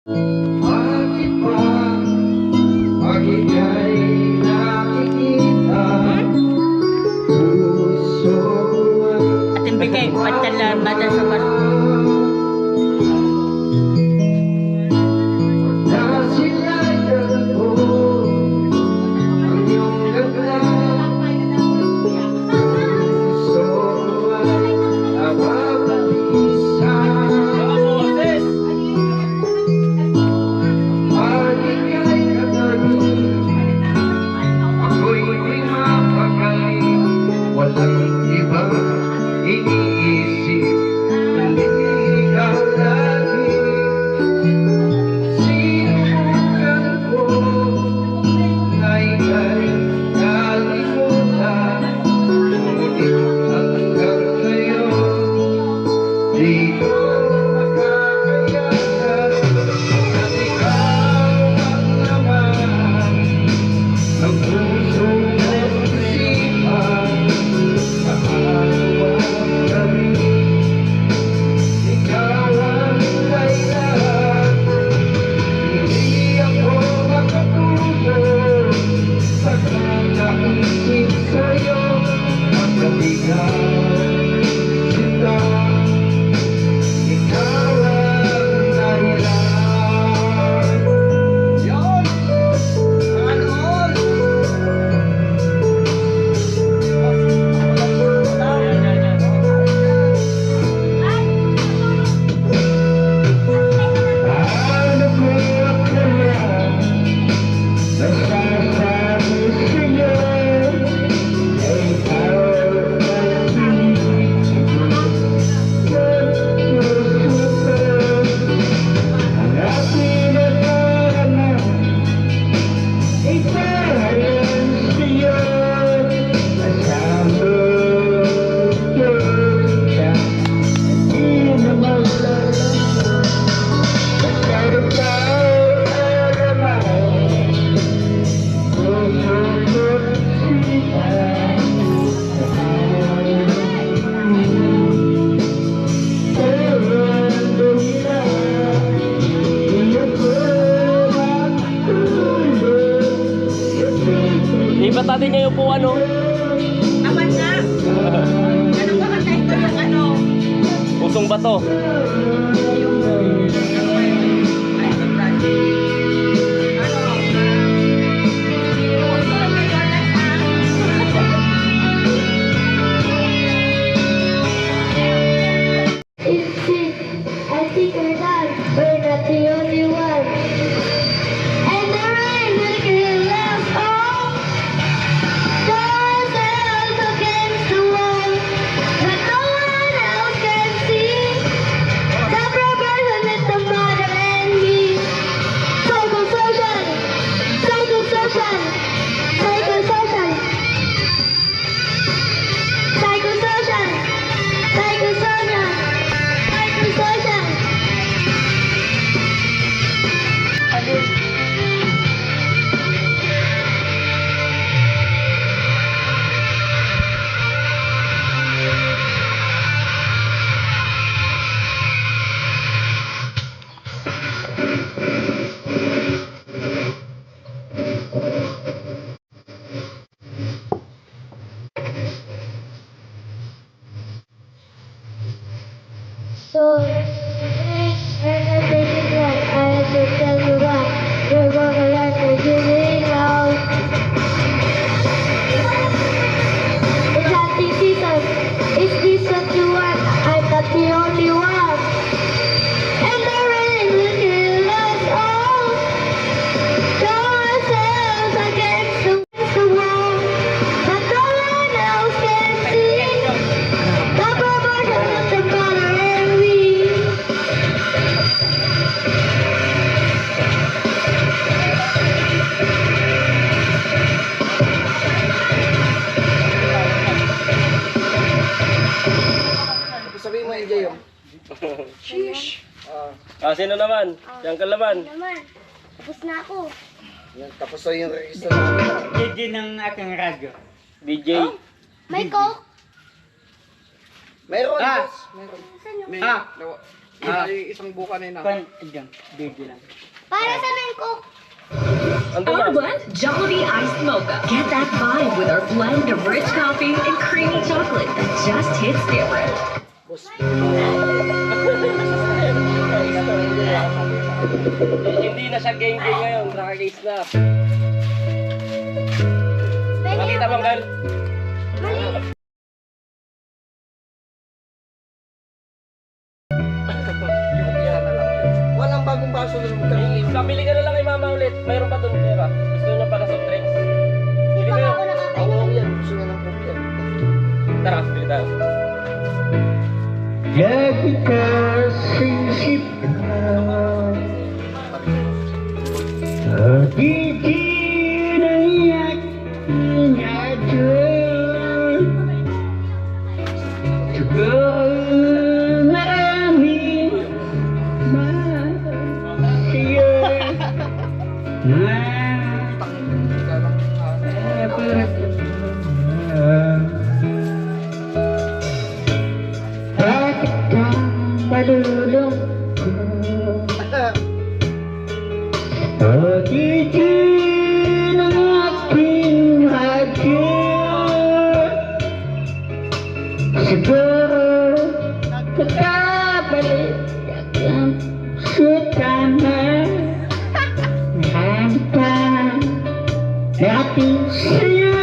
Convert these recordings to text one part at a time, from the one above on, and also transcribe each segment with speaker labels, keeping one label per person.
Speaker 1: Bakit ba pag ika'y nakikita, puso
Speaker 2: Atin bigay, patalan, mata sa baso.
Speaker 1: na silayan ko ang iyong ganda, puso ay nababalisa. Pag ika'y katabi, ako'y di mapagaling, walang ibang iniisip, kundi ikaw lagi. Sinubukan ko na ika'y kalimutan, ngunit hanggang ngayon di ko makakayanan. At ikaw ang laman ng pusong isipan, sa araw-araw gabi. Ikaw ang kailangan, hindi ako makatulog pagka naisip sa'yo. Pagkatigaw kita, ikaw ang dahilan. Yun! Ano? Paano ko kaya nasasabi sa'yo, ay ikaw ang pinisip ko ng puso ko. Ang aking nadarama, ipahayag sa'yo, kasama ko siya, di na maglalaro. Pero ikaw ang laman, puso ko sila. Pero ando nila, di ako makatulog.
Speaker 3: Lipat natin niya yung upuan, no?
Speaker 2: Aman na! Ano ba kasi ito yung ano?
Speaker 3: Pusong bato.
Speaker 4: I think we're not the only one. And the rain will kill us all. Stars out against the wall, but no one else can see. The brother with the mother and me. Psychosocial, psychosocial, psychosocial, psychosocial, psychosocial, psychosocial. So, I think that I have to tell you that you're gonna learn to give it out. It's hunting season. Is this what you want? I'm not the only one. And the rain will kill us all. Throw ourselves against the wall, but no one else can see. The brother with the mother and me.
Speaker 1: Sabihin mo yung Jayo.
Speaker 3: Sino naman? Siyang kalaban.
Speaker 4: Naman, tapos na ako.
Speaker 1: Yan, tapos na yung register namin.
Speaker 2: DJ ng aking radyo.
Speaker 3: DJ.
Speaker 4: May coke?
Speaker 1: Meron,
Speaker 2: Ah!
Speaker 1: boss. Meron.
Speaker 4: Saan yung...
Speaker 2: Ah!
Speaker 1: Ay, isang buka na yun.
Speaker 4: Para sa Mangkok.
Speaker 3: Ando
Speaker 5: Our
Speaker 3: na.
Speaker 5: blend, Jollibee Iced Mocha. Get that vibe with our blend of rich coffee and creamy chocolate that just hits different.
Speaker 1: Boss.
Speaker 3: Hindi na siya geng-geng ngayon. Nakakis na. Makita bang gal?
Speaker 4: Mali.
Speaker 1: Yan na lang yun. Walang bagong baso na naman.
Speaker 3: Pabili ka na lang kay mama ulit. Mayroon pa doon pera. Gusto niyo para soft drinks.
Speaker 4: Hindi
Speaker 3: Bili
Speaker 4: pa
Speaker 3: kayo.
Speaker 4: ako nakakain.
Speaker 1: Oo, yan. Gusto niya ng coke yan.
Speaker 3: Tara, bili tayo.
Speaker 6: Lagi ka sa isip ko. Di naiyak niya dyan. Siguro maraming masaya na bakit ka malulungkot? Pagitin ang aking hagyan. Siguro nakabalik ang sutama. Hanggang natin sa'yo.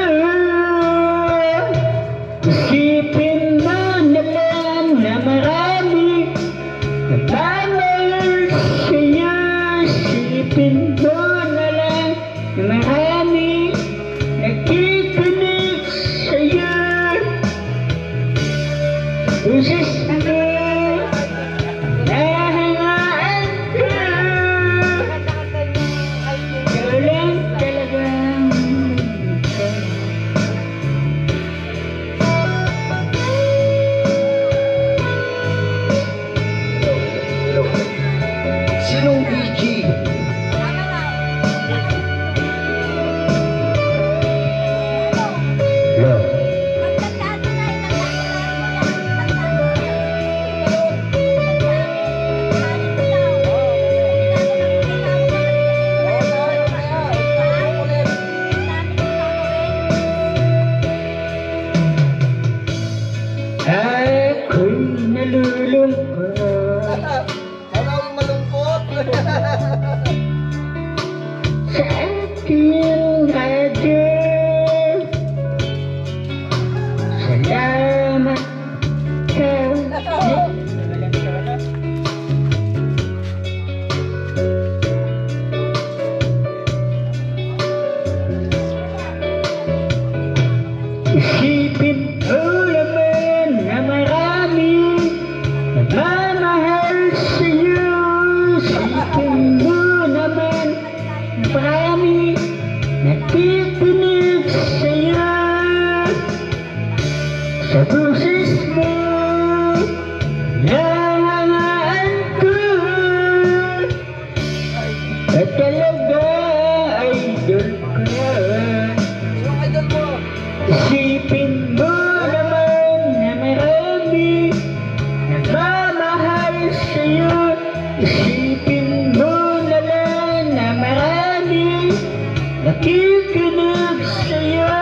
Speaker 6: Isipin mo na lang na marami na bawal sa'yo. Isipin mo na lang na marami nakikinig sa'yo. Usis mo, nahangaan ka. Ikaw lang talagang
Speaker 1: Sinong BG?
Speaker 6: love. Ako'y nalulungkot.
Speaker 1: Maraming malungkot.
Speaker 6: Sa aking radyo. Salamat ka. Isipin mo naman na marami nagmamahal sa'yo. Isipin mo naman na marami nakikinig sa'yo. Sa boses mo, nahangaan ko. At talaga idol ko.
Speaker 1: Sinong idol mo?
Speaker 6: Isipin mo naman na marami nagmamahal sa'yo. Isipin mo na lang na marami nakikinig sa'yo.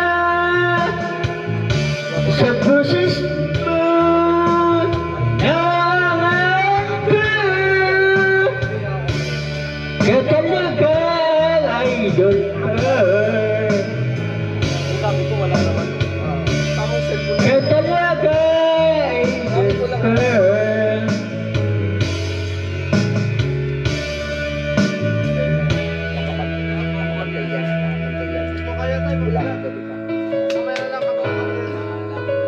Speaker 6: Sa boses mo, nahangaan ko. Ka talaga idol ko.
Speaker 3: Sabi ko wala naman.
Speaker 1: Tamang cellphone.
Speaker 6: Ka talaga idol ko.
Speaker 1: Kaya tayo wala ang gabi pa. Kamera lang ako.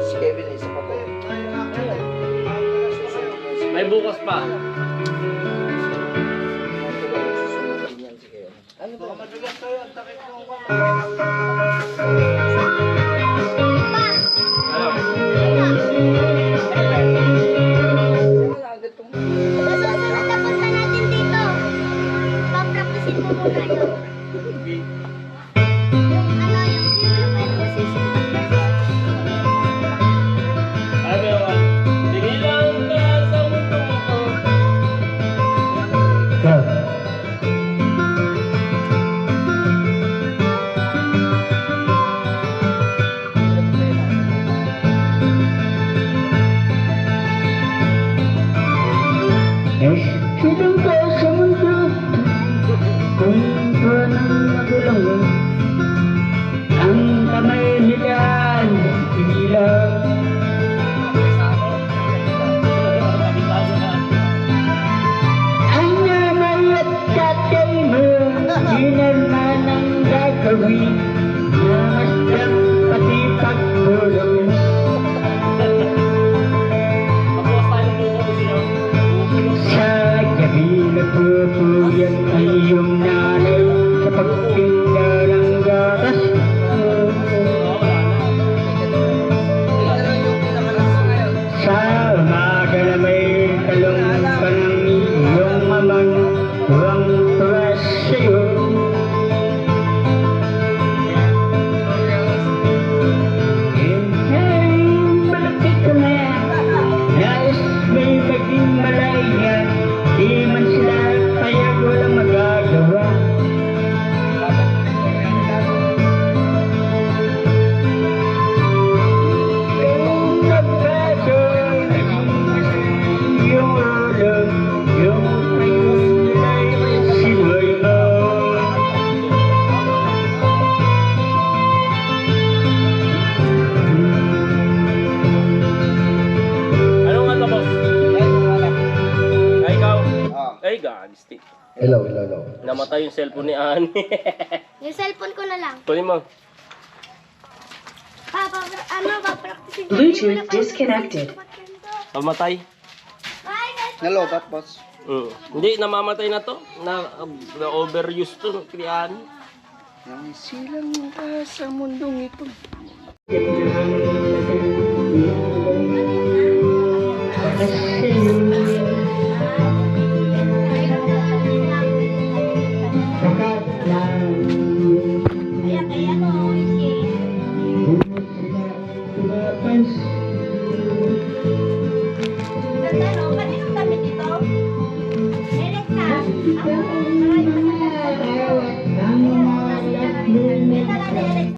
Speaker 1: Si Kevin ay isa pa to.
Speaker 3: May bukas pa.
Speaker 1: Susunod din yan si Kevin. Ano ba? Madulas tayo. Ang takip ng
Speaker 4: Susunod na punta natin dito. Pa-practicein mo muna yun. Yung position.
Speaker 3: Ano yun? Sige lang ka sa mundo ko.
Speaker 6: amoy namasdan pati pagtulog mo.
Speaker 3: Tapos tayo ng buko siya.
Speaker 6: Sa gabi nagpupuyat ang iyong nanay sa pagtinda ng gatas mo.
Speaker 3: Wala na.
Speaker 1: Ito lang yung pinakalasa ngayon.
Speaker 6: Sa umaga na may talong ka ng iyong mamang tuwang-tuwa sa'yo. Ay, malapit ka na. Nais may maging malaya. Di man sila payag walang magagawa. Yung nagbago, naging masaya yung ulo. Yung ayos nila'y sinoy mo.
Speaker 3: Ano nga to, boss? Ay, ikaw?
Speaker 1: Ah.
Speaker 3: Ay, galistik.
Speaker 1: Hello, hello, hello.
Speaker 3: Namatay yung cellphone ni Ani.
Speaker 4: Yung cellphone ko na lang.
Speaker 3: Kunin mo.
Speaker 4: Papractice.
Speaker 5: Bluetooth disconnected.
Speaker 3: Pamatay.
Speaker 1: Nalobat, boss.
Speaker 3: Hindi, namamatay na to. Na-overuse to. Kaya Ani.
Speaker 1: Nang silang ka sa mundong ito.
Speaker 2: Ganda, no? Kanino kami dito? Eric ka. Ako. Maraming salamat. May tala ni Eric.